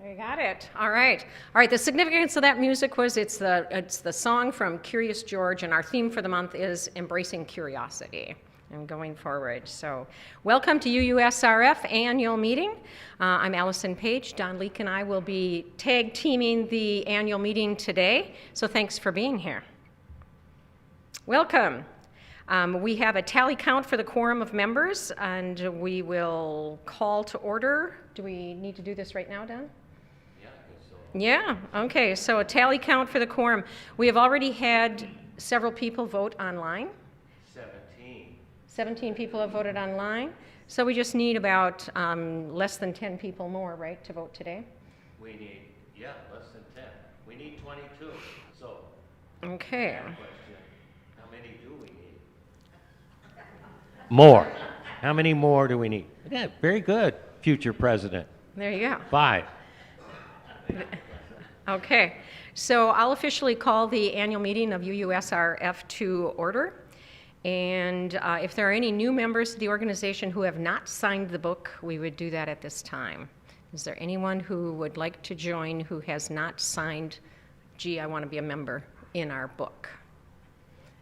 You got it. All right. All right. The significance of that music was it's the song from Curious George, and our theme for the month is embracing curiosity and going forward. So, welcome to UUSRF annual meeting. I'm Allison Page. Don Leek and I will be tag teaming the annual meeting today. So, thanks for being here. Welcome. We have a tally count for the quorum of members, and we will call to order. Do we need to do this right now, Don? Yeah, okay, so a tally count for the quorum. We have already had several people vote online. 17 people have voted online. So we just need about less than 10 people more, right, to vote today? We need, less than 10. We need 22, so. Okay. Question, how many do we need? More. How many more do we need? Yeah, very good, future president. There you go. 5. Okay, so I'll officially call the annual meeting of UUSRF to order. And if there are any new members of the organization who have not signed the book, we would do that at this time. Is there anyone who would like to join who has not signed, gee, I want to be a member, in our book?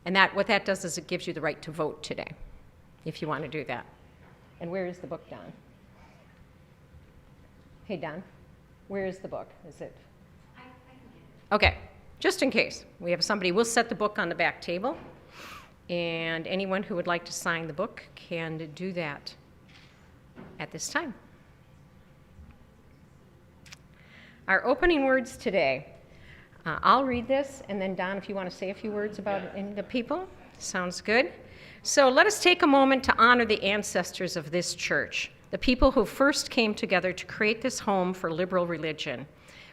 And what that does is it gives you the right to vote today, if you want to do that. And where is the book, Don? Hey, Don, where is the book? Is it? Okay, just in case. We have somebody, we'll set the book on the back table, and anyone who would like to sign the book can do that at this time. Our opening words today. I'll read this, and then Don, if you want to say a few words about the people, sounds good. So let us take a moment to honor the ancestors of this church, the people who first came together to create this home for liberal religion,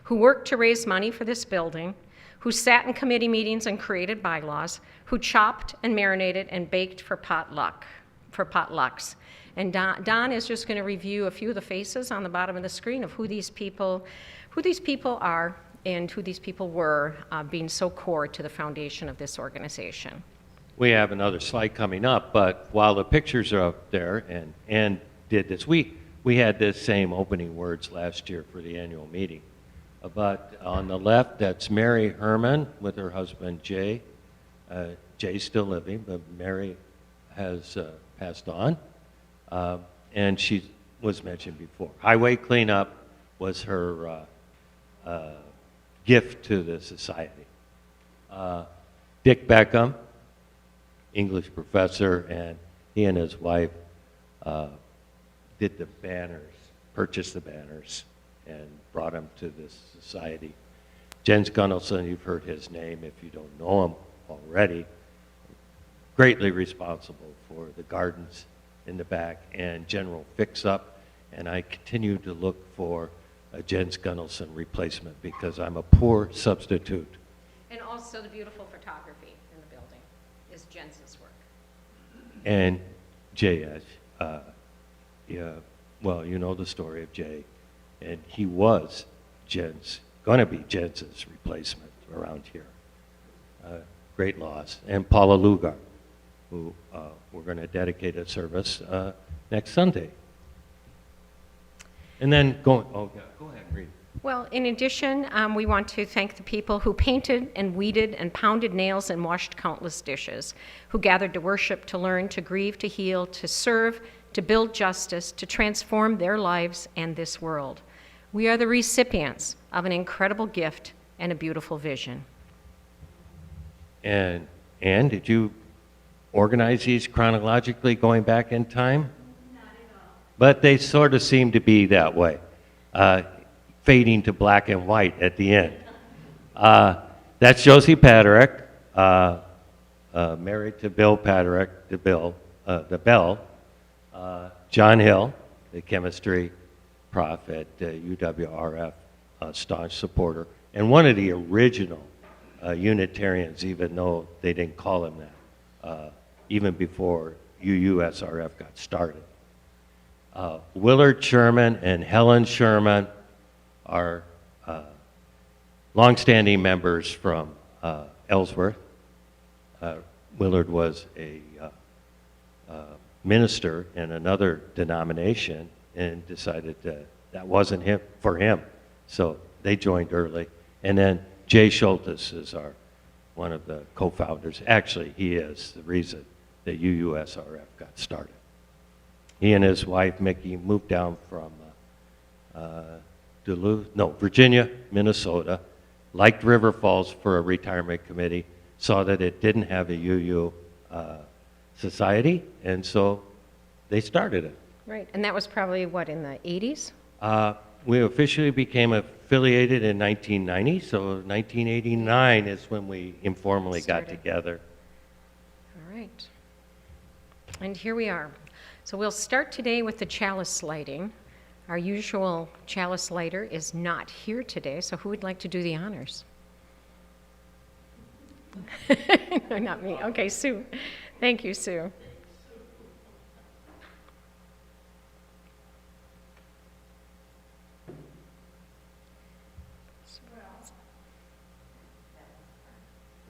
who worked to raise money for this building, who sat in committee meetings and created bylaws, who chopped and marinated and baked for potlucks. And Don is just going to review a few of the faces on the bottom of the screen of who these people are and who these people were, being so core to the foundation of this organization. We have another slide coming up, but while the pictures are up there, and did this week, we had this same opening words last year for the annual meeting. But on the left, that's Mary Herman with her husband, Jay. Jay's still living, but Mary has passed on. And she was mentioned before. Highway cleanup was her gift to the society. Dick Beckham, English professor, and he and his wife did the banners, purchased the banners, and brought him to this society. Jens Gunnelson, you've heard his name if you don't know him already, greatly responsible for the gardens in the back and general fix-up, and I continue to look for a Jens Gunnelson replacement because I'm a poor substitute. And also the beautiful photography in the building is Jens's work. And Jay, well, you know the story of Jay. And he was going to be Jens's replacement around here. Great loss. And Paula Lugar, who we're going to dedicate a service next Sunday. And then go ahead and read. Well, in addition, we want to thank the people who painted and weeded and pounded nails and washed countless dishes, who gathered to worship, to learn, to grieve, to heal, to serve, to build justice, to transform their lives and this world. We are the recipients of an incredible gift and a beautiful vision. And did you organize these chronologically going back in time? Not at all. But they sort of seem to be that way, fading to black and white at the end. That's Josie Patrick, married to Bill Patrick, the Bell. John Hill, the chemistry prof at UWRF, staunch supporter, and one of the original Unitarians, even though they didn't call him that, even before UUSRF got started. Willard Sherman and Helen Sherman are longstanding members from Ellsworth. Willard was a minister in another denomination and decided that wasn't for him. So they joined early. And then Jay Schultes is one of the co-founders. Actually, he is the reason that UUSRF got started. He and his wife, Mickey, moved down from Virginia, Minnesota, liked River Falls for a retirement committee, saw that it didn't have a UU society, and so they started it. Right, and that was probably, what, in the 80s? We officially became affiliated in 1990, so 1989 is when we informally got together. All right. And here we are. So we'll start today with the chalice lighting. Our usual chalice lighter is not here today, so who would like to do the honors? No, not me. Okay, Sue. Thank you, Sue.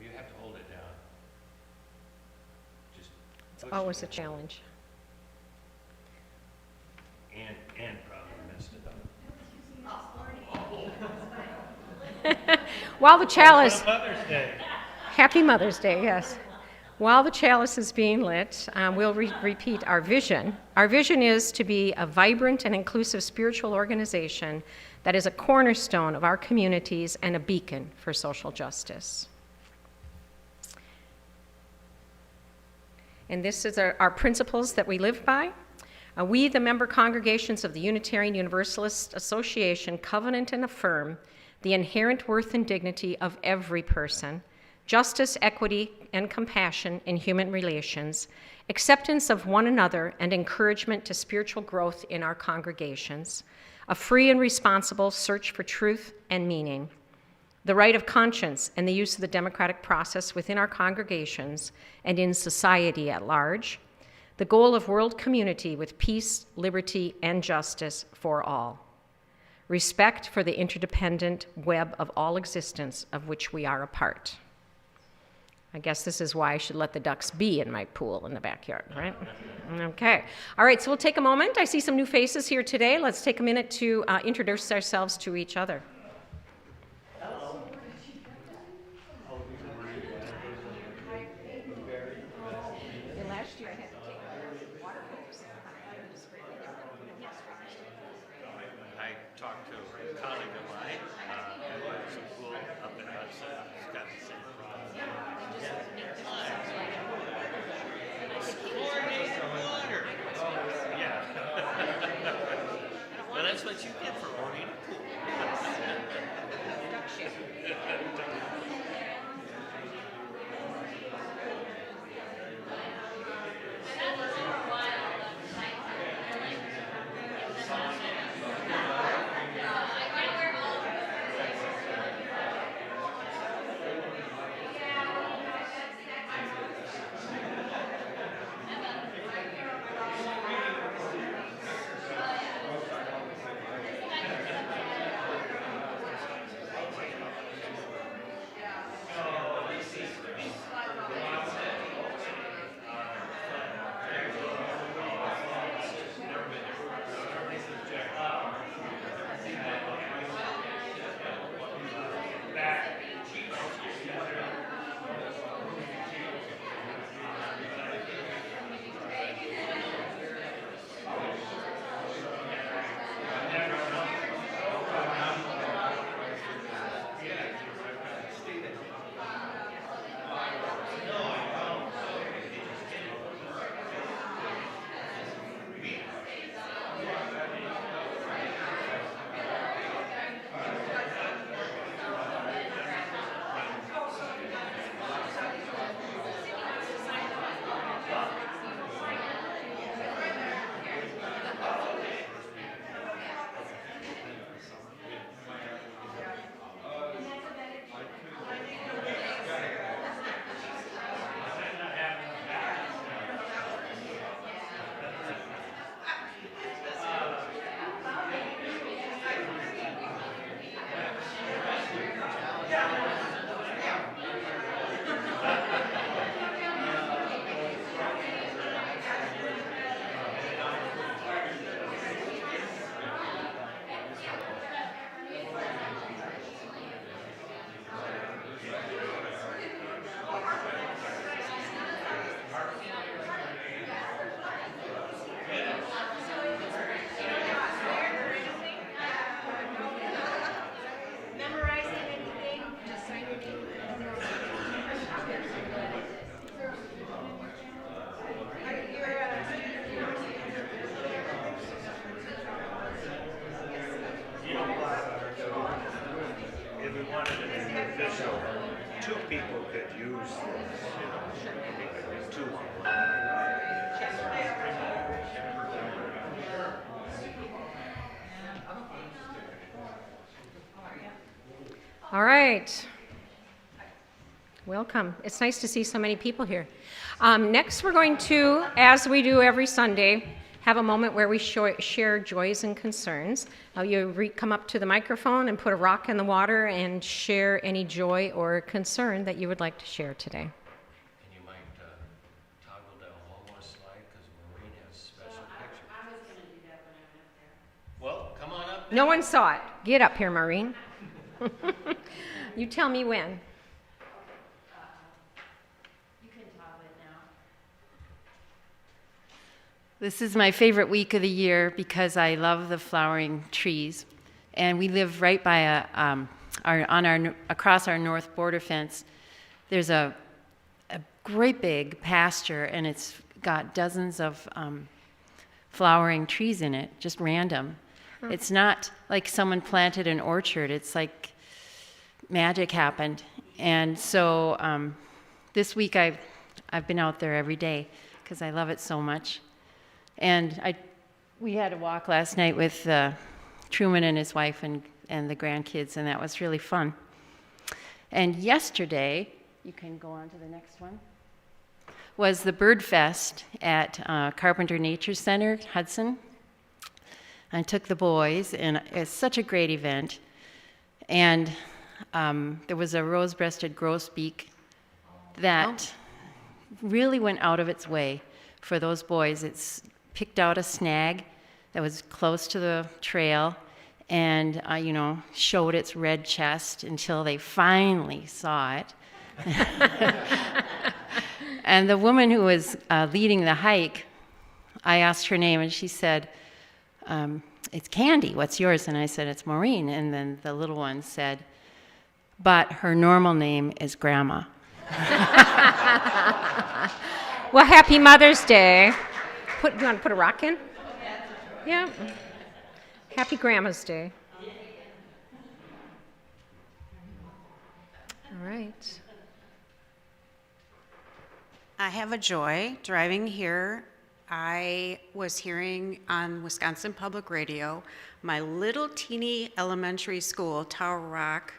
You have to hold it down. Just It's always a challenge. and probably messed it up. While the chalice, Mother's Day. Happy Mother's Day, yes. While the chalice is being lit, we'll repeat our vision. Our vision is to be a vibrant and inclusive spiritual organization that is a cornerstone of our communities and a beacon for social justice. And this is our principles that we live by. We, the member congregations of the Unitarian Universalist Association, covenant and affirm the inherent worth and dignity of every person, justice, equity, and compassion in human relations, acceptance of one another, and encouragement to spiritual growth in our congregations, a free and responsible search for truth and meaning, the right of conscience and the use of the democratic process within our congregations and in society at large, the goal of world community with peace, liberty, and justice for all, respect for the interdependent web of all existence of which we are a part. I guess this is why I should let the ducks be in my pool in the backyard, right? Okay. All right, so we'll take a moment. I see some new faces here today. Let's take a minute to introduce ourselves to each other. Last year I had to take water breaks. I talked to a colleague of mine who was a school up in Hudson. He's got the same problem. Chlorinated water. Yeah. Well, that's what you get for owning a pool. So two people could use this, two. All right. Welcome. It's nice to see so many people here. Next, we're going to, as we do every Sunday, have a moment where we share joys and concerns. You come up to the microphone and put a rock in the water and share any joy or concern that you would like to share today. And you might toggle down one more slide because Maureen has special pictures. I was going to do that when I went up there. Well, come on up. No one saw it. Get up here, Maureen. You tell me when. This is my favorite week of the year because I love the flowering trees, and we live right by across our north border fence. There's a great big pasture, and it's got dozens of flowering trees in it, just random. It's not like someone planted an orchard. It's like magic happened, and so this week I've been out there every day because I love it so much. And we had a walk last night with Truman and his wife and the grandkids, and that was really fun. And yesterday, you can go on to the next one, was the Bird Fest at Carpenter Nature Center, Hudson. I took the boys, and it's such a great event. And there was a rose-breasted grosbeak that really went out of its way for those boys. It's picked out a snag that was close to the trail and, showed its red chest until they finally saw it. And the woman who was leading the hike, I asked her name, and she said, it's Candy, what's yours? And I said, it's Maureen. And then the little one said, but her normal name is Grandma. Well, happy Mother's Day. Do you want to put a rock in? Yeah. Happy Grandma's Day. All right. I have a joy driving here. I was hearing on Wisconsin Public Radio my little teeny elementary school, Tower Rock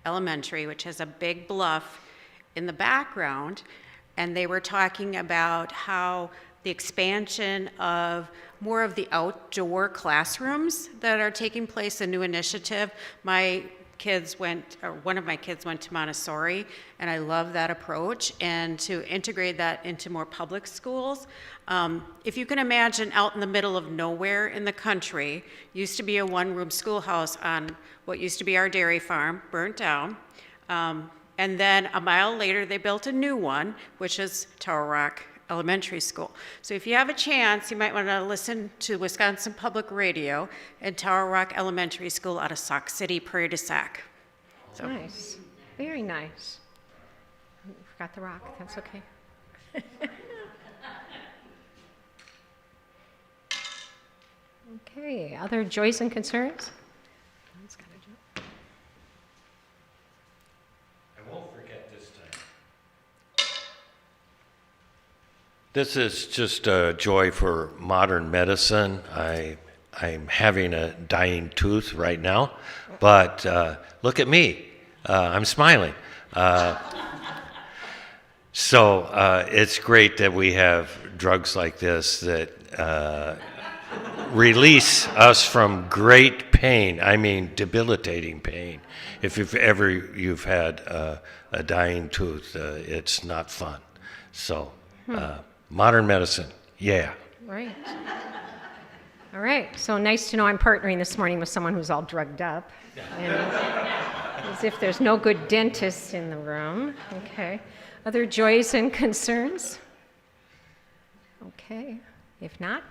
Elementary, which has a big bluff in the background, and they were talking about how the expansion of more of the outdoor classrooms that are taking place, a new initiative. One of my kids went to Montessori, and I love that approach, and to integrate that into more public schools. If you can imagine out in the middle of nowhere in the country, used to be a one-room schoolhouse on what used to be our dairy farm, burnt down. And then a mile later, they built a new one, which is Tower Rock Elementary School. So if you have a chance, you might want to listen to Wisconsin Public Radio and Tower Rock Elementary School out of Sauk City, Prairie du Sac. So. Nice. Very nice. Forgot the rock. That's okay. Okay. Other joys and concerns? I won't forget this time. This is just a joy for modern medicine. I'm having a dying tooth right now, but look at me. I'm smiling. So it's great that we have drugs like this that release us from great pain. I mean, debilitating pain. If you've had a dying tooth, it's not fun. So modern medicine, yeah. Right. All right. So nice to know I'm partnering this morning with someone who's all drugged up. And as if there's no good dentist in the room. Okay. Other joys and concerns? Okay. If not,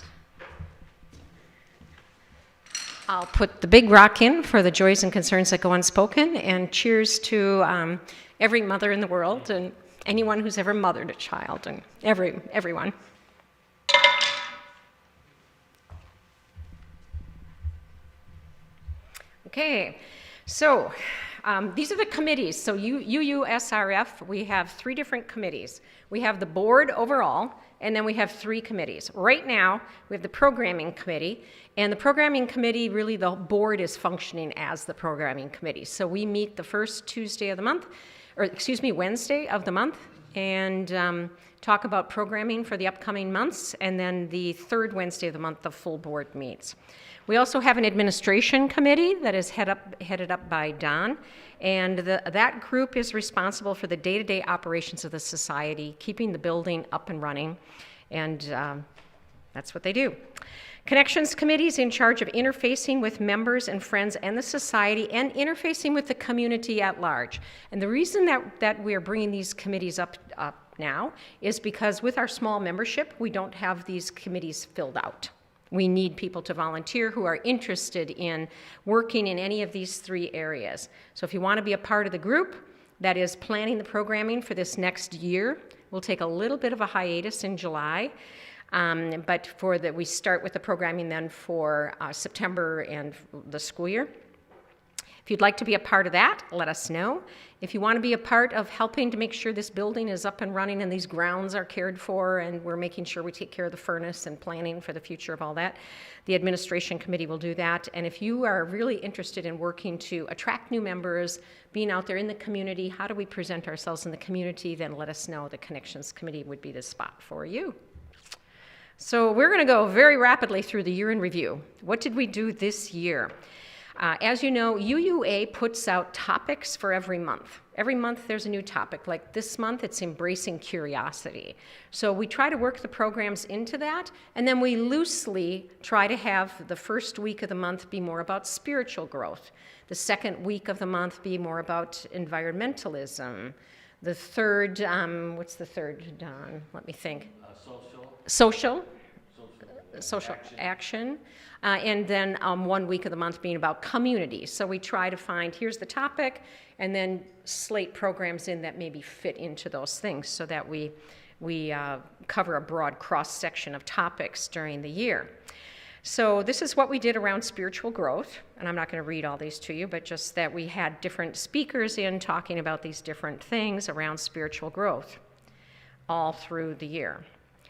I'll put the big rock in for the joys and concerns that go unspoken, and cheers to every mother in the world and anyone who's ever mothered a child, and everyone. Okay, so These are the committees. So UUSRF, we have 3 different committees. We have the board overall, and then we have 3 committees. Right now, we have the programming committee, and the programming committee, really the board is functioning as the programming committee. So we meet the first Tuesday of the month, Wednesday of the month, and talk about programming for the upcoming months, and then the third Wednesday of the month, the full board meets. We also have an administration committee that is headed up by Don, and that group is responsible for the day-to-day operations of the society, keeping the building up and running, and that's what they do. Connections committee is in charge of interfacing with members and friends and the society, and interfacing with the community at large. And the reason that we are bringing these committees up now is because with our small membership, we don't have these committees filled out. We need people to volunteer who are interested in working in any of these 3 areas. So if you want to be a part of the group that is planning the programming for this next year, we'll take a little bit of a hiatus in July, but we start with the programming then for September and the school year. If you'd like to be a part of that, let us know. If you want to be a part of helping to make sure this building is up and running and these grounds are cared for and we're making sure we take care of the furnace and planning for the future of all that, the administration committee will do that. And if you are really interested in working to attract new members, being out there in the community, how do we present ourselves in the community, then let us know. The Connections Committee would be the spot for you. So we're going to go very rapidly through the year in review. What did we do this year? As you know, UUA puts out topics for every month. Every month there's a new topic. Like this month, it's embracing curiosity. So we try to work the programs into that, and then we loosely try to have the first week of the month be more about spiritual growth. The second week of the month be more about environmentalism. The third, what's the third, Don? Let me think. Social action. And then 1 week of the month being about community. So we try to find, here's the topic, and then slate programs in that maybe fit into those things so that we cover a broad cross-section of topics during the year. So this is what we did around spiritual growth, and I'm not going to read all these to you, but just that we had different speakers in talking about these different things around spiritual growth all through the year.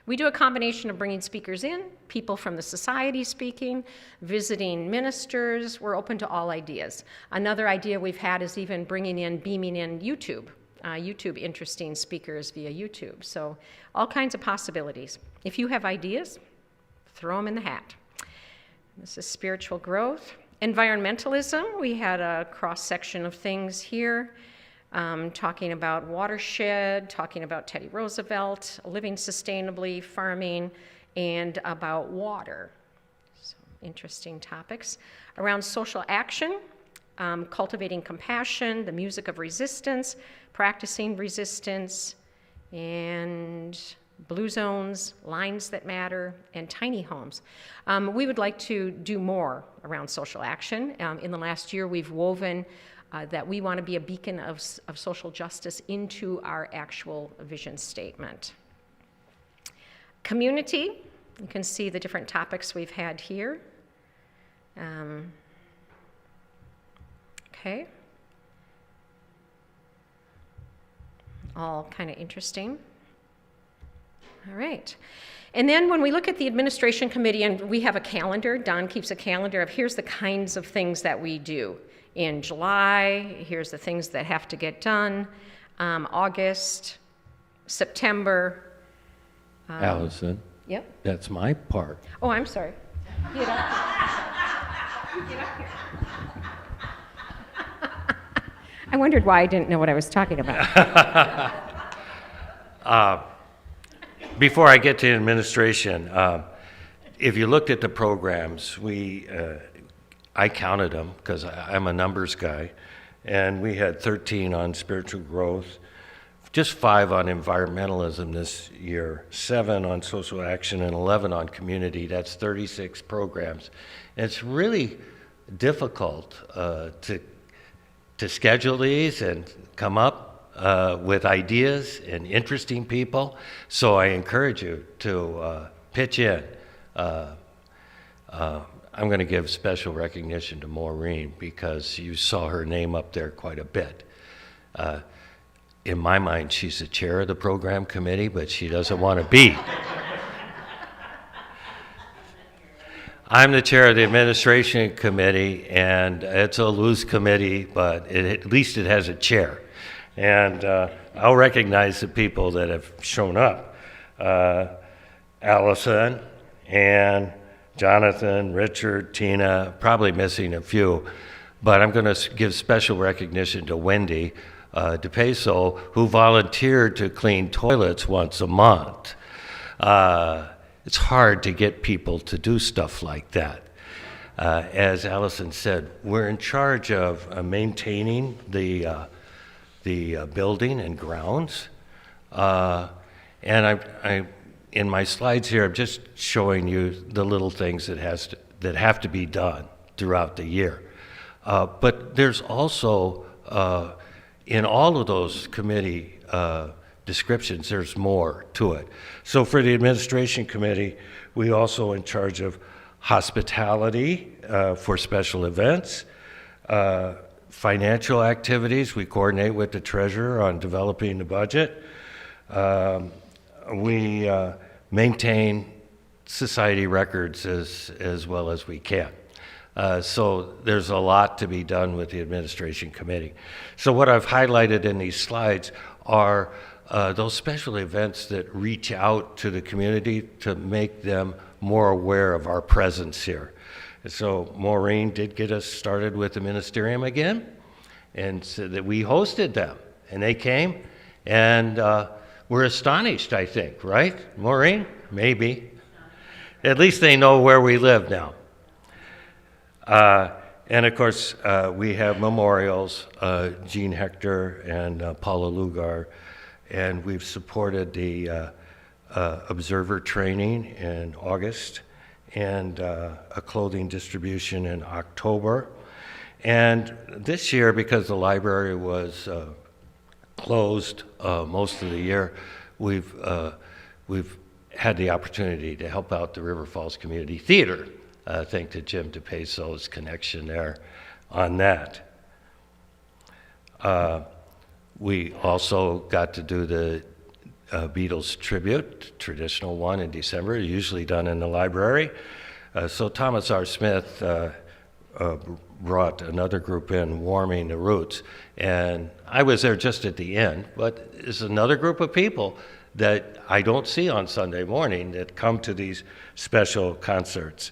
We do a combination of bringing speakers in, people from the society speaking, visiting ministers. We're open to all ideas. Another idea we've had is even beaming in YouTube interesting speakers via YouTube. So all kinds of possibilities. If you have ideas, throw them in the hat. This is spiritual growth. Environmentalism, we had a cross-section of things here. Talking about watershed, talking about Teddy Roosevelt, living sustainably, farming, and about water. So interesting topics. Around social action, cultivating compassion, the music of resistance, practicing resistance, and blue zones, lines that matter, and tiny homes. We would like to do more around social action. In the last year, we've woven that we want to be a beacon of social justice into our actual vision statement. Community, you can see the different topics we've had here. Okay. All kind of interesting. All right. And then when we look at the administration committee, and we have a calendar, Don keeps a calendar of here's the kinds of things that we do. In July, here's the things that have to get done. August, September. Allison. Yep. That's my part. Oh, I'm sorry. Get up. Get up here. I wondered why I didn't know what I was talking about. Before I get to administration, if you looked at the programs, I counted them because I'm a numbers guy, and we had 13 on spiritual growth, just 5 on environmentalism this year, 7 on social action, and 11 on community. That's 36 programs. And it's really difficult to schedule these and come up with ideas and interesting people. So I encourage you to pitch in. I'm going to give special recognition to Maureen because you saw her name up there quite a bit. In my mind, she's the chair of the program committee, but she doesn't want to be. I'm the chair of the administration committee, and it's a loose committee, but at least it has a chair. And I'll recognize the people that have shown up. Allison, Ann, Jonathan, Richard, Tina, probably missing a few, but I'm going to give special recognition to Wendy DePeso, who volunteered to clean toilets once a month. It's hard to get people to do stuff like that. As Allison said, we're in charge of maintaining the building and grounds. And in my slides here, I'm just showing you the little things that have to be done throughout the year. But there's also, in all of those committee descriptions, there's more to it. So for the administration committee, we also in charge of hospitality for special events, financial activities. We coordinate with the treasurer on developing the budget. We maintain society records as well as we can. So there's a lot to be done with the administration committee. So what I've highlighted in these slides are those special events that reach out to the community to make them more aware of our presence here. And so Maureen did get us started with the ministerium again, and so that we hosted them, and they came, and we're astonished, I think, right, Maureen? Maybe. At least they know where we live now. And of course, we have memorials, Jean Hector and Paula Lugar, and we've supported the observer training in August and a clothing distribution in October. And this year, because the library was closed most of the year, we've had the opportunity to help out the River Falls Community Theater. Thanks to Jim DePeso's connection there on that. We also got to do the Beatles tribute, traditional one in December, usually done in the library. So Thomas R. Smith brought another group in, Warming the Roots, and I was there just at the end, but it's another group of people that I don't see on Sunday morning that come to these special concerts.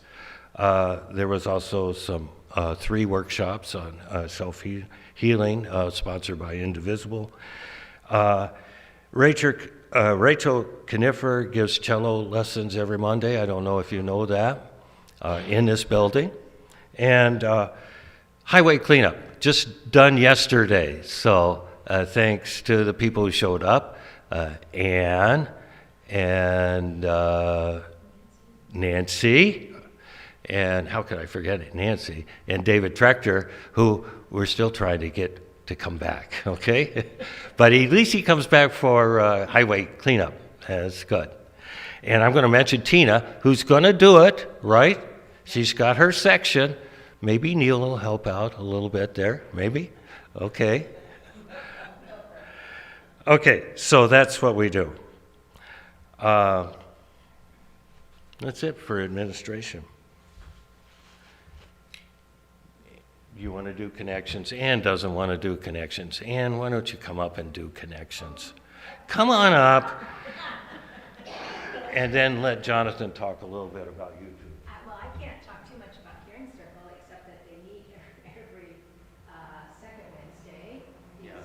There was also some 3 workshops on self-healing, sponsored by Indivisible. Rachel Knifer gives cello lessons every Monday. I don't know if you know that, in this building. And highway cleanup, just done yesterday. So thanks to the people who showed up, Ann and Nancy, and how could I forget it, Nancy, and David Trechter, who we're still trying to get to come back, okay? But at least he comes back for highway cleanup. That's good. And I'm going to mention Tina, who's going to do it, right? She's got her section. Maybe Neil will help out a little bit there, maybe? Okay. Okay, so that's what we do. That's it for administration. You want to do connections? Ann doesn't want to do connections. Ann, why don't you come up and do connections? Come on up. And then let Jonathan talk a little bit about YouTube. Well, I can't talk too much about Caring Circle, except that they meet every second Wednesday via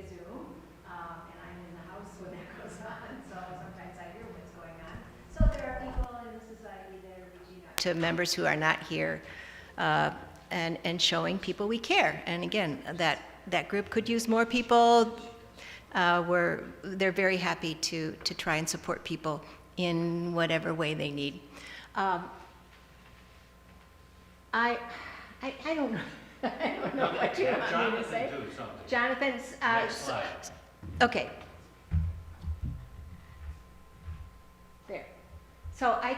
Zoom. And I'm in the house when that goes on, so sometimes I hear what's going on. So there are people in the society that are reaching out to members who are not here, and showing people we care. And again, that group could use more people. They're very happy to try and support people in whatever way they need. I don't know. I don't know what you want me to say. Jonathan's. Next slide. Okay. There. So I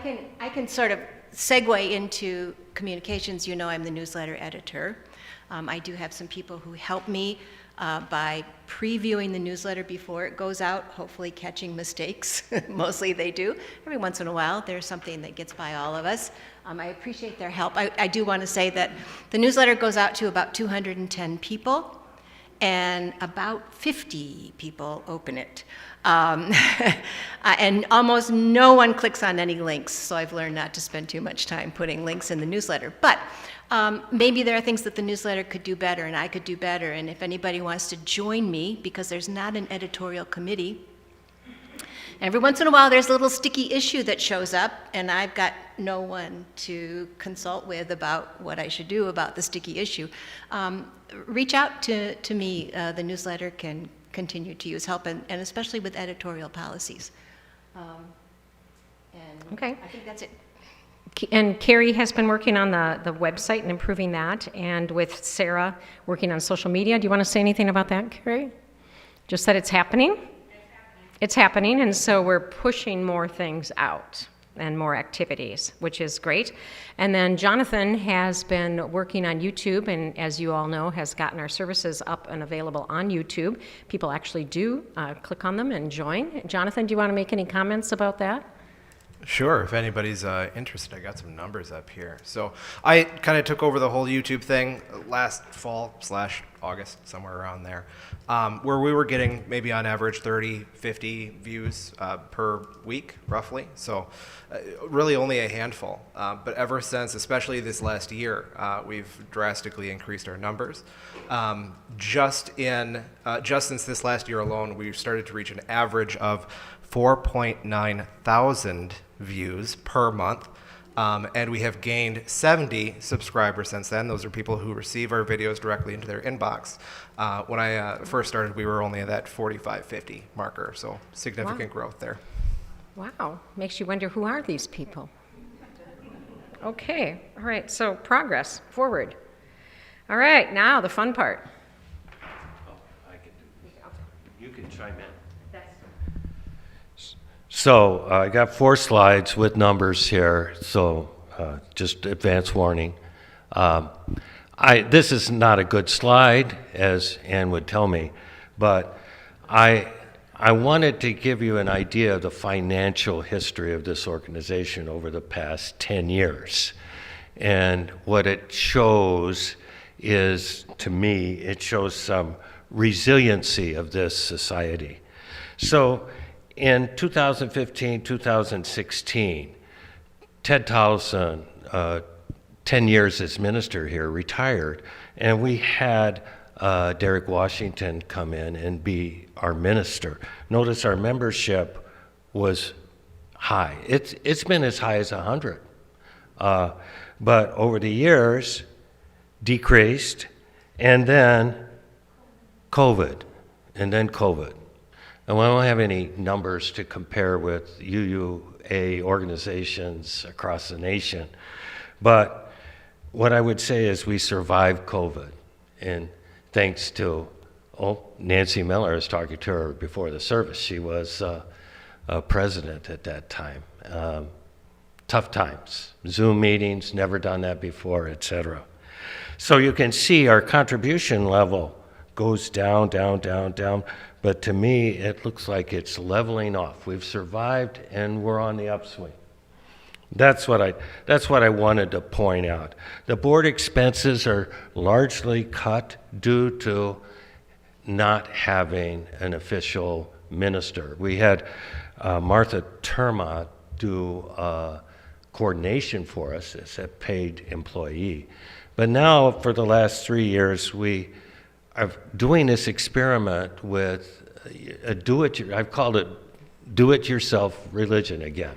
can sort of segue into communications, you know I'm the newsletter editor. I do have some people who help me by previewing the newsletter before it goes out, hopefully catching mistakes. Mostly they do. Every once in a while, there's something that gets by all of us. I appreciate their help. I do want to say that the newsletter goes out to about 210 people, and about 50 people open it. And almost no one clicks on any links, so I've learned not to spend too much time putting links in the newsletter. But maybe there are things that the newsletter could do better and I could do better, and if anybody wants to join me, because there's not an editorial committee, every once in a while there's a little sticky issue that shows up, and I've got no one to consult with about what I should do about the sticky issue. Reach out to me. The newsletter can continue to use help, and especially with editorial policies. And Okay. I think that's it. And Carrie has been working on the website and improving that, and with Sarah working on social media. Do you want to say anything about that, Carrie? Just that it's happening? It's happening, and so we're pushing more things out and more activities, which is great. And then Jonathan has been working on YouTube, and as you all know, has gotten our services up and available on YouTube. People actually do click on them and join. Jonathan, do you want to make any comments about that? Sure, if anybody's interested, I got some numbers up here. So I kind of took over the whole YouTube thing last fall/August, somewhere around there, where we were getting maybe on average 30, 50 views per week, roughly. So really only a handful. But ever since, especially this last year, we've drastically increased our numbers. Just since this last year alone, we've started to reach an average of 4.9 thousand views per month, and we have gained 70 subscribers since then. Those are people who receive our videos directly into their inbox. When I first started, we were only at that 45, 50 marker, so significant growth there. Wow, makes you wonder, who are these people? Okay, all right, so progress, forward. All right, now the fun part. I can do. You can chime in. So I got 4 slides with numbers here, so just advance warning. This is not a good slide, as Ann would tell me, but I wanted to give you an idea of the financial history of this organization over the past 10 years. And what it shows is, to me, it shows some resiliency of this society. So in 2015, 2016, Ted Towson, 10 years as minister here, retired, and we had Derek Washington come in and be our minister. Notice our membership was high. It's been as high as 100. But over the years, decreased, and then COVID. And we don't have any numbers to compare with UUA organizations across the nation. But what I would say is we survived COVID. And thanks to, Nancy Miller, I was talking to her before the service. She was president at that time. Tough times. Zoom meetings, never done that before, etc. So you can see our contribution level goes down, down, down, down. But to me, it looks like it's leveling off. We've survived, and we're on the upswing. That's what I wanted to point out. The board expenses are largely cut due to not having an official minister. We had Martha Terma do coordination for us as a paid employee. But now, for the last 3 years, we are doing this experiment with I've called it do-it-yourself religion again.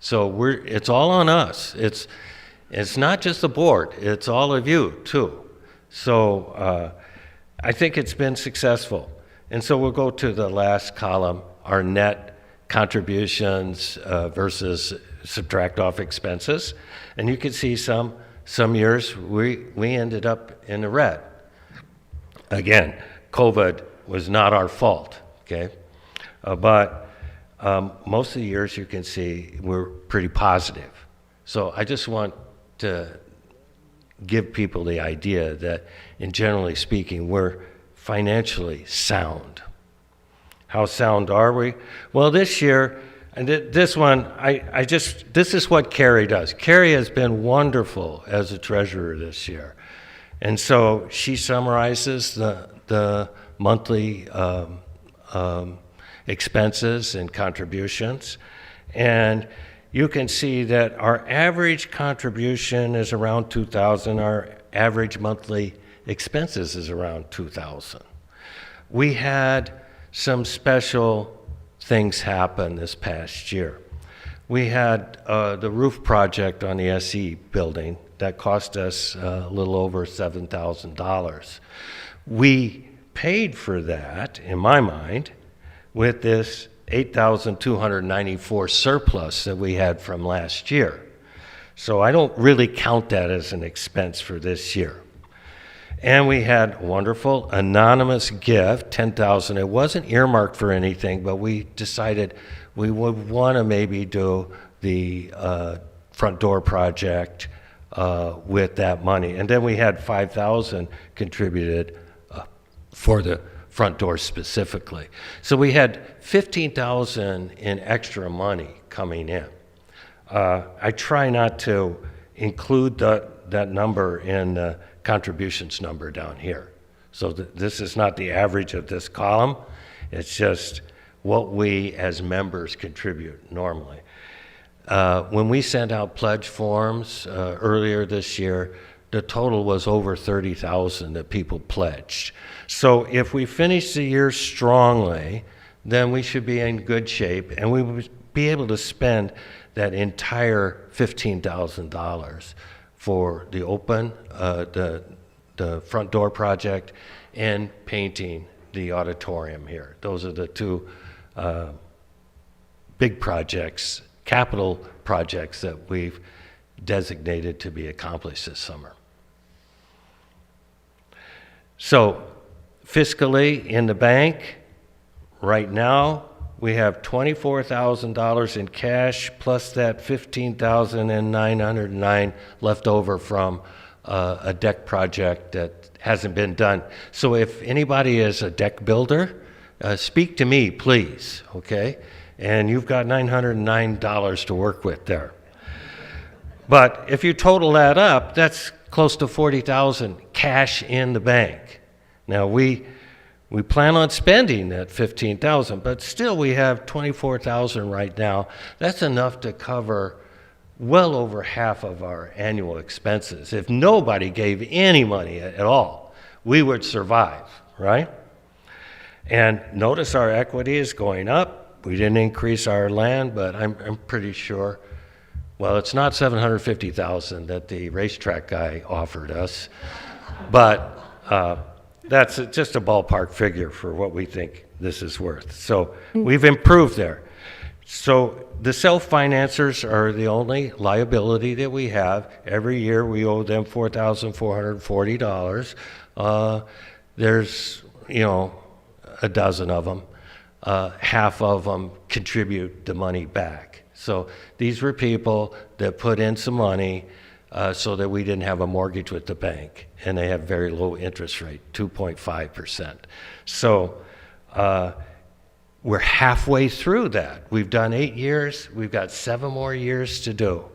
So it's all on us. It's not just the board, it's all of you too. So I think it's been successful. And so we'll go to the last column, our net contributions versus subtract off expenses. And you can see some years we ended up in the red. Again, COVID was not our fault, okay? But most of the years you can see we're pretty positive. So I just want to give people the idea that, in generally speaking, we're financially sound. How sound are we? Well, this year, and this one, this is what Carrie does. Carrie has been wonderful as a treasurer this year. And so she summarizes the monthly expenses and contributions. And you can see that our average contribution is around $2,000. Our average monthly expenses is around $2,000. We had some special things happen this past year. We had the roof project on the SE building that cost us a little over $7,000. We paid for that, in my mind, with this $8,294 surplus that we had from last year. So I don't really count that as an expense for this year. And we had a wonderful anonymous gift, $10,000. It wasn't earmarked for anything, but we decided we would want to maybe do the front door project with that money. And then we had $5,000 contributed for the front door specifically. So we had $15,000 in extra money coming in. I try not to include that number in the contributions number down here. So this is not the average of this column. It's just what we as members contribute normally. When we sent out pledge forms earlier this year, the total was over 30,000 that people pledged. So if we finish the year strongly, then we should be in good shape, and we would be able to spend that entire $15,000 for the the front door project and painting the auditorium here. Those are the two big projects, capital projects that we've designated to be accomplished this summer. So fiscally in the bank, right now, we have $24,000 in cash plus that $15,909 left over from a deck project that hasn't been done. So if anybody is a deck builder, speak to me, please, okay? And you've got $909 to work with there. But if you total that up, that's close to $40,000 cash in the bank. Now we plan on spending that $15,000, but still we have $24,000 right now. That's enough to cover well over half of our annual expenses. If nobody gave any money at all, we would survive, right? And notice our equity is going up. We didn't increase our land, but I'm pretty sure, well, it's not $750,000 that the racetrack guy offered us, but that's just a ballpark figure for what we think this is worth. So we've improved there. So the self-financers are the only liability that we have. Every year we owe them $4,440. There's, a dozen of them. Half of them contribute the money back. So these were people that put in some money so that we didn't have a mortgage with the bank. And they have very low interest rate, 2.5%. So we're halfway through that. We've done 8 years. We've got 7 more years to do.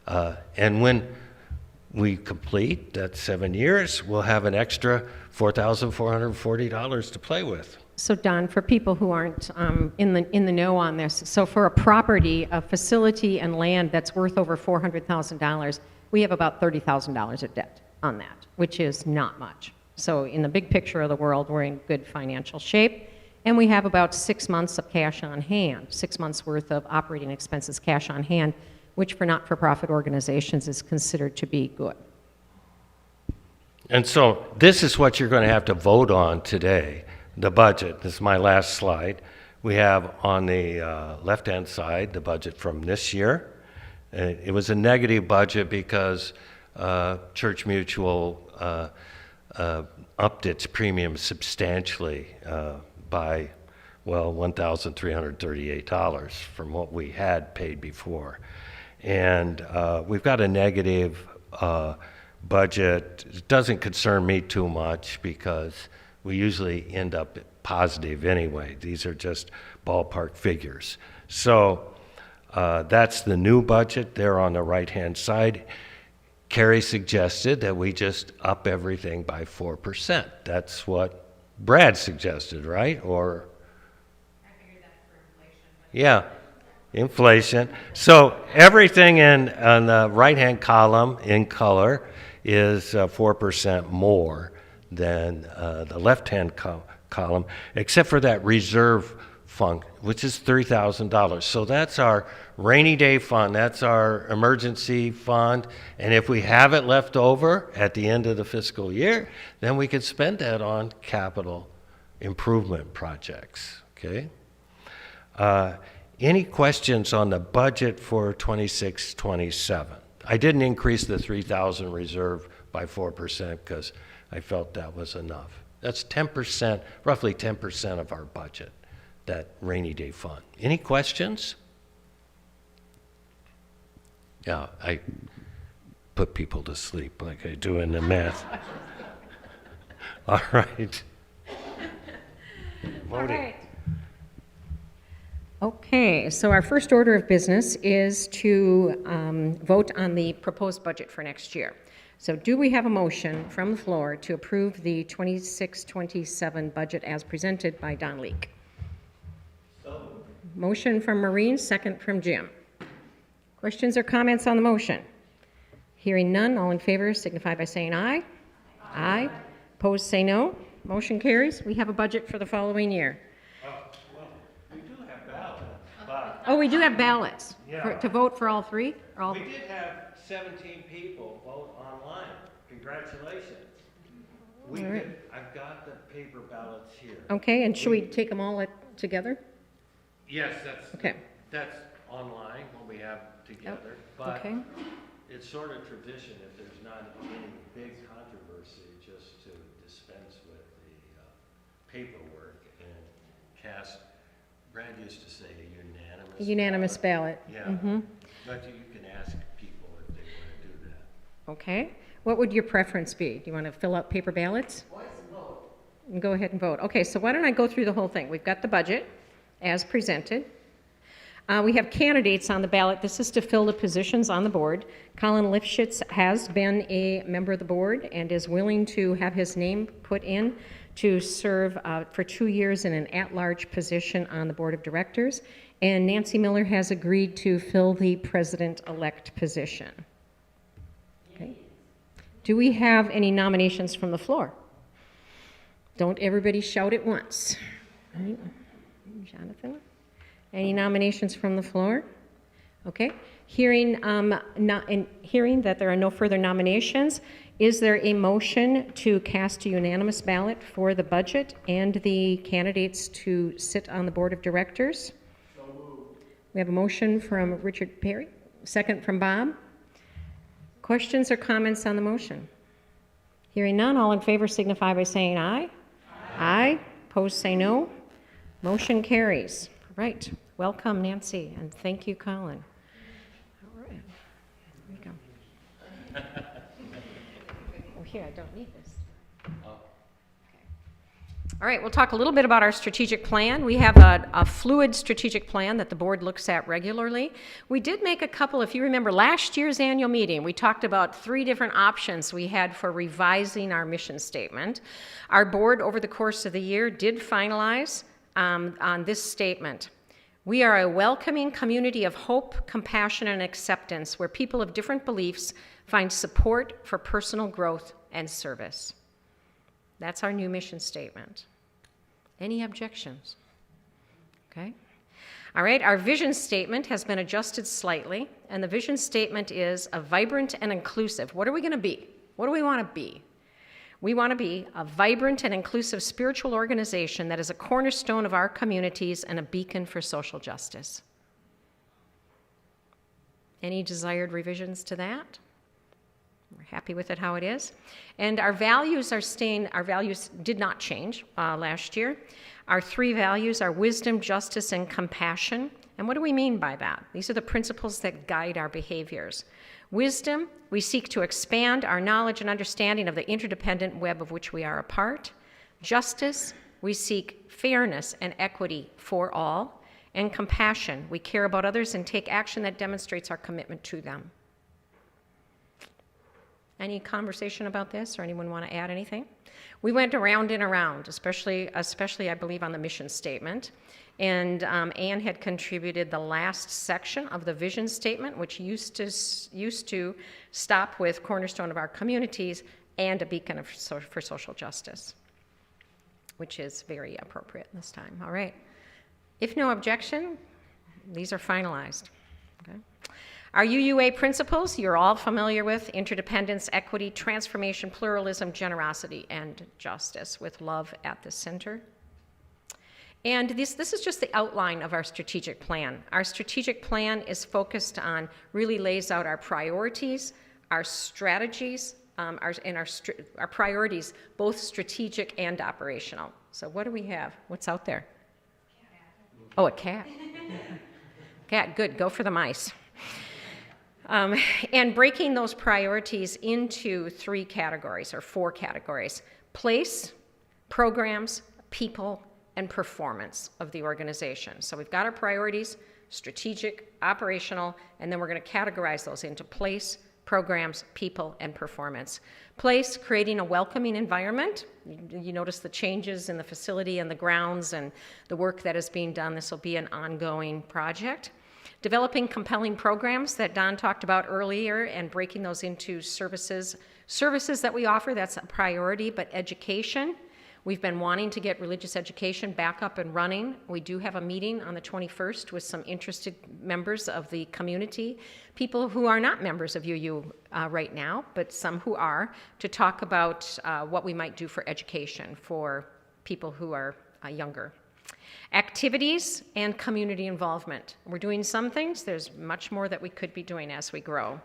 And when we complete that 7 years, we'll have an extra $4,440 to play with. So Don, for people who aren't in the know on this, so for a property, a facility and land that's worth over $400,000, we have about $30,000 of debt on that, which is not much. So in the big picture of the world, we're in good financial shape, and we have about 6 months of cash on hand, 6 months worth of operating expenses cash on hand, which for not-for-profit organizations is considered to be good. And so this is what you're going to have to vote on today, the budget. This is my last slide. We have on the left-hand side the budget from this year. It was a negative budget because Church Mutual upped its premium substantially by, $1,338 from what we had paid before. And we've got a negative budget doesn't concern me too much because we usually end up positive anyway. These are just ballpark figures. So that's the new budget there on the right-hand side. Carrie suggested that we just up everything by 4%. That's what Brad suggested, right? Or I figured that for inflation. Yeah, inflation. So everything on the right-hand column in color is 4% more than the left-hand column, except for that reserve fund, which is $3,000. So that's our rainy day fund, that's our emergency fund, and if we have it left over at the end of the fiscal year, then we could spend that on capital improvement projects, okay? Any questions on the budget for 26-27? I didn't increase the 3,000 reserve by 4% because I felt that was enough. That's 10%, roughly 10% of our budget, that rainy day fund. Any questions? Yeah, I put people to sleep like I do in the math. All right. Voting. All right. Okay, so our first order of business is to vote on the proposed budget for next year. So do we have a motion from the floor to approve the 26-27 budget as presented by Don Leek? Motion from Maureen, second from Jim. Questions or comments on the motion? Hearing none, all in favor signify by saying aye. Aye. Opposed, say no. Motion carries. We have a budget for the following year. We do have ballots, but Oh, we do have ballots Yeah. to vote for all three? Or all? we did have 17 people vote online. Congratulations. All right. I've got the paper ballots here. Okay, and should we take them all together? Yes, Okay. that's online, what we have together, but Okay. it's sort of tradition, if there's not any big controversy, just to dispense with the paperwork and cast, Brad used to say a Unanimous ballot. Yeah, Mhm. but you can ask people if they want to do that. Okay. What would your preference be? Do you want to fill out paper ballots? And go ahead and vote. Okay, so why don't I go through the whole thing? We've got the budget as presented. We have candidates on the ballot. This is to fill the positions on the board. Colin Lifshitz has been a member of the board and is willing to have his name put in to serve for 2 years in an at-large position on the board of directors. And Nancy Miller has agreed to fill the president-elect position. Okay. Do we have any nominations from the floor? Don't everybody shout at once. All right. Jonathan? Any nominations from the floor? Okay. Hearing that there are no further nominations, is there a motion to cast a unanimous ballot for the budget and the candidates to sit on the board of directors? So moved. We have a motion from Richard Perry, second from Bob. Questions or comments on the motion? Hearing none, all in favor signify by saying aye. Aye. Opposed, say no. Motion carries. Right. Welcome, Nancy, and thank you, Colin. All right. There we go. Oh, here, I don't need this. All right, we'll talk a little bit about our strategic plan. We have a fluid strategic plan that the board looks at regularly. We did make a couple, if you remember last year's annual meeting, we talked about 3 different options we had for revising our mission statement. Our board, over the course of the year, did finalize on this statement. We are a welcoming community of hope, compassion, and acceptance where people of different beliefs find support for personal growth and service. That's our new mission statement. Any objections? Okay. All right, our vision statement has been adjusted slightly, and the vision statement is a vibrant and inclusive. What are we going to be? What do we want to be? We want to be a vibrant and inclusive spiritual organization that is a cornerstone of our communities and a beacon for social justice. Any desired revisions to that? We're happy with it how it is. And our values did not change last year. Our 3 values are wisdom, justice, and compassion. And what do we mean by that? These are the principles that guide our behaviors. Wisdom, we seek to expand our knowledge and understanding of the interdependent web of which we are a part. Justice, we seek fairness and equity for all. And compassion, we care about others and take action that demonstrates our commitment to them. Any conversation about this, or anyone want to add anything? We went around and around, especially I believe on the mission statement. And Anne had contributed the last section of the vision statement, which used to stop with cornerstone of our communities and a beacon for social justice, which is very appropriate this time. All right. If no objection, these are finalized. Okay. Our UUA principles, you're all familiar with: interdependence, equity, transformation, pluralism, generosity, and justice, with love at the center. And this is just the outline of our strategic plan. Our strategic plan is focused on, really lays out our priorities, our strategies, our priorities, both strategic and operational. So what do we have? What's out there? Oh, a cat. Cat, good, go for the mice. And breaking those priorities into 3 categories, or 4 categories: place, programs, people, and performance of the organization. So we've got our priorities: strategic, operational, and then we're going to categorize those into place, programs, people, and performance. Place, creating a welcoming environment. You notice the changes in the facility and the grounds and the work that is being done. This will be an ongoing project. Developing compelling programs that Don talked about earlier and breaking those into services that we offer, that's a priority. But education, we've been wanting to get religious education back up and running. We do have a meeting on the 21st with some interested members of the community, people who are not members of UU right now, but some who are, to talk about what we might do for education for people who are younger. Activities and community involvement. We're doing some things. There's much more that we could be doing as we grow.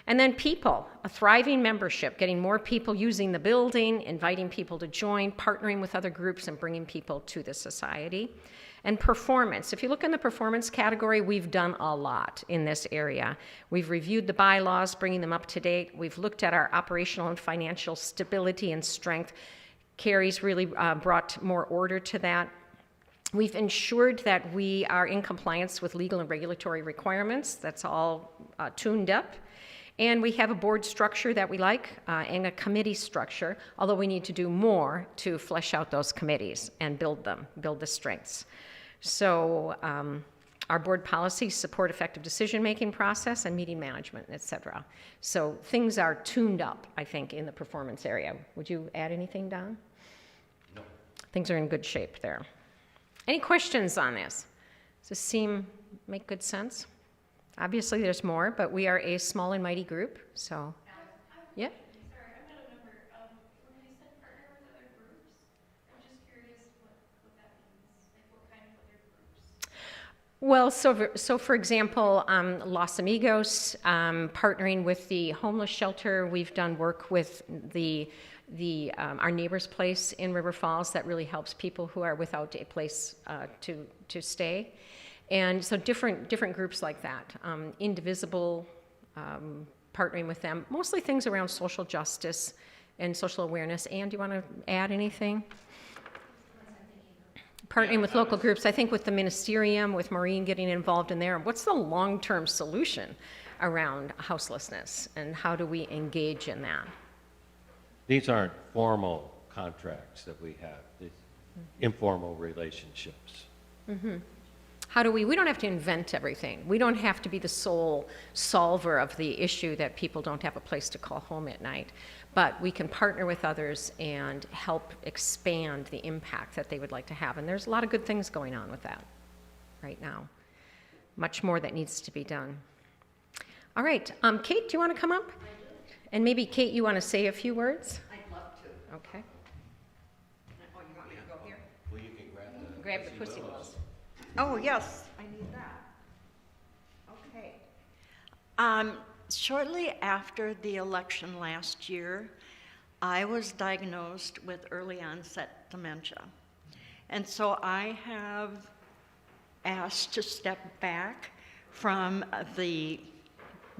And then people, a thriving membership, getting more people using the building, inviting people to join, partnering with other groups, and bringing people to the society. And performance. If you look in the performance category, we've done a lot in this area. We've reviewed the bylaws, bringing them up to date. We've looked at our operational and financial stability and strength. Carrie's really brought more order to that. We've ensured that we are in compliance with legal and regulatory requirements. That's all tuned up. And we have a board structure that we like and a committee structure, although we need to do more to flesh out those committees and build the strengths. So our board policies support effective decision-making process and meeting management, et cetera. So things are tuned up, I think, in the performance area. Would you add anything, Don? No. Things are in good shape there. Any questions on this? Does this make good sense? Obviously, there's more, but we are a small and mighty group, so, yeah? Sorry, I'm not a member. When you said partner with other groups, I'm just curious what that means. Like, what kind of other groups? Well, so for example, Los Amigos, partnering with the homeless shelter. We've done work with our neighbor's place in River Falls that really helps people who are without a place to stay. And so different groups like that. Indivisible, partnering with them. Mostly things around social justice and social awareness. Anne, do you want to add anything? Partnering with local groups, I think with the ministerium, with Maureen getting involved in there. What's the long-term solution around houselessness, and how do we engage in that? These aren't formal contracts that we have, these informal relationships. Mm-hmm. How do we don't have to invent everything. We don't have to be the sole solver of the issue that people don't have a place to call home at night. But we can partner with others and help expand the impact that they would like to have. And there's a lot of good things going on with that right now. Much more that needs to be done. All right, Kate, do you want to come up? I do. And maybe, Kate, you want to say a few words? I'd love to. Okay. Oh, you want me to go here? Well, you can grab Grab the pussy willows. Oh, yes, I need that. Okay. Shortly after the election last year, I was diagnosed with early onset dementia. And so I have asked to step back from the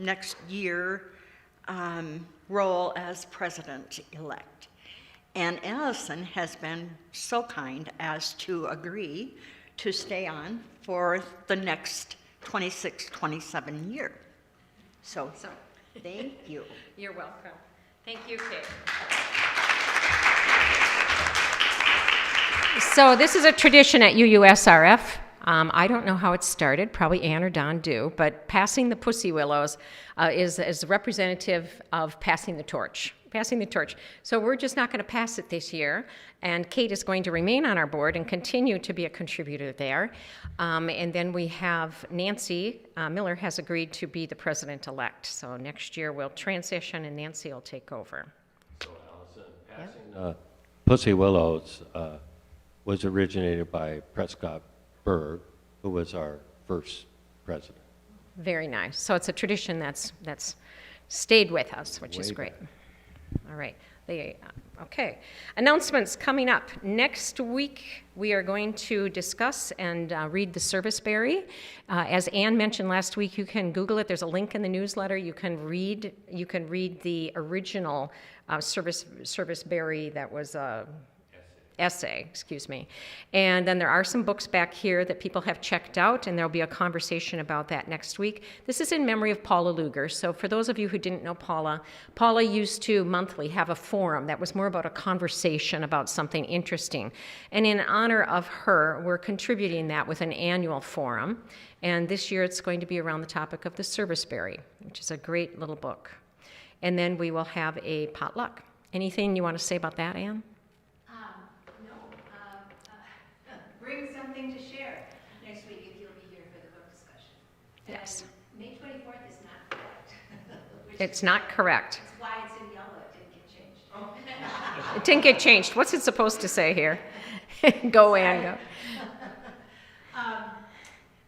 next year role as president-elect. And Allison has been so kind as to agree to stay on for the next 26, 27 year. So thank you. You're welcome. Thank you, Kate. So this is a tradition at UUSRF. I don't know how it started, probably Ann or Don do, but passing the Pussy Willows is representative of passing the torch. Passing the torch. So we're just not going to pass it this year, and Kate is going to remain on our board and continue to be a contributor there. And then we have Nancy Miller has agreed to be the president-elect. So next year we'll transition and Nancy will take over. So Allison, passing Pussy Willows was originated by Prescott Berg, who was our first president. Very nice. So it's a tradition that's stayed with us, which is Way great. back. All right. Okay. Announcements coming up. Next week, we are going to discuss and read the Serviceberry. As Ann mentioned last week, you can Google it. There's a link in the newsletter. You can read the original Serviceberry that was essay, excuse me. And then there are some books back here that people have checked out, and there'll be a conversation about that next week. This is in memory of Paula Luger. So for those of you who didn't know Paula used to monthly have a forum that was more about a conversation about something interesting. And in honor of her, we're contributing that with an annual forum. And this year it's going to be around the topic of the Serviceberry, which is a great little book. And then we will have a potluck. Anything you want to say about that, Ann? Bring something to share next week if you'll be here for the book discussion. Yes. And May 24th is not correct. It's not correct. That's why it's in yellow. It didn't get changed. It didn't get changed. What's it supposed to say here? Go, Ann, go.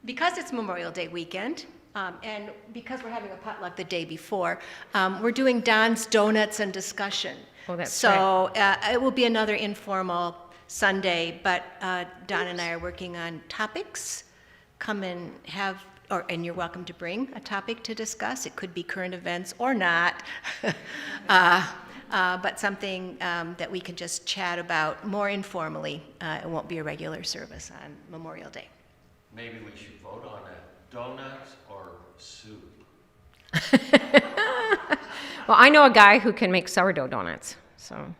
Because it's Memorial Day weekend, and because we're having a potluck the day before, we're doing Don's Donuts and Discussion. Oh, that's so it will be another informal Sunday, but Don and I are working on topics. Come and have, and you're welcome to bring a topic to discuss. It could be current events or not, but something that we can just chat about more informally. It won't be a regular service on Memorial Day. Maybe we should vote on it. Donuts or soup? Well, I know a guy who can make sourdough donuts, so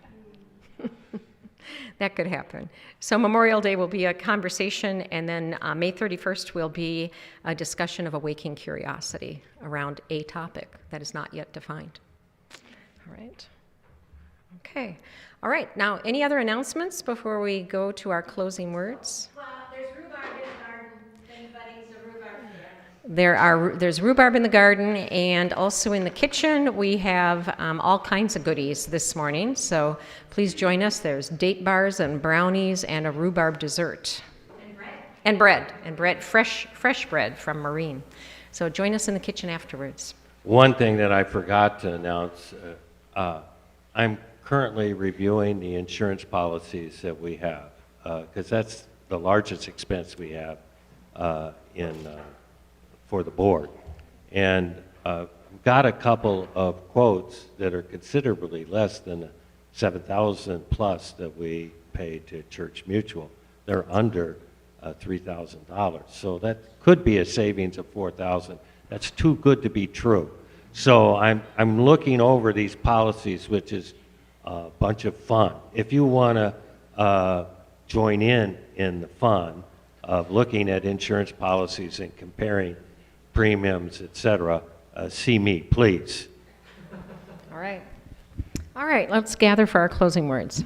that could happen. So Memorial Day will be a conversation, and then May 31st will be a discussion of awakening curiosity around a topic that is not yet defined. All right. Okay. All right. Now, any other announcements before we go to our closing words? Well, there's rhubarb in the garden. If anybody's a rhubarb fan. There's rhubarb in the garden, and also in the kitchen we have all kinds of goodies this morning. So please join us. There's date bars and brownies and a rhubarb dessert. And bread. Fresh bread from Marine. So join us in the kitchen afterwards. One thing that I forgot to announce, I'm currently reviewing the insurance policies that we have, because that's the largest expense we have for the board. And got a couple of quotes that are considerably less than the $7,000 plus that we pay to Church Mutual. They're under $3,000. So that could be a savings of $4,000. That's too good to be true. So I'm looking over these policies, which is a bunch of fun. If you want to join in the fun of looking at insurance policies and comparing premiums, etc., see me, please. All right. Let's gather for our closing words.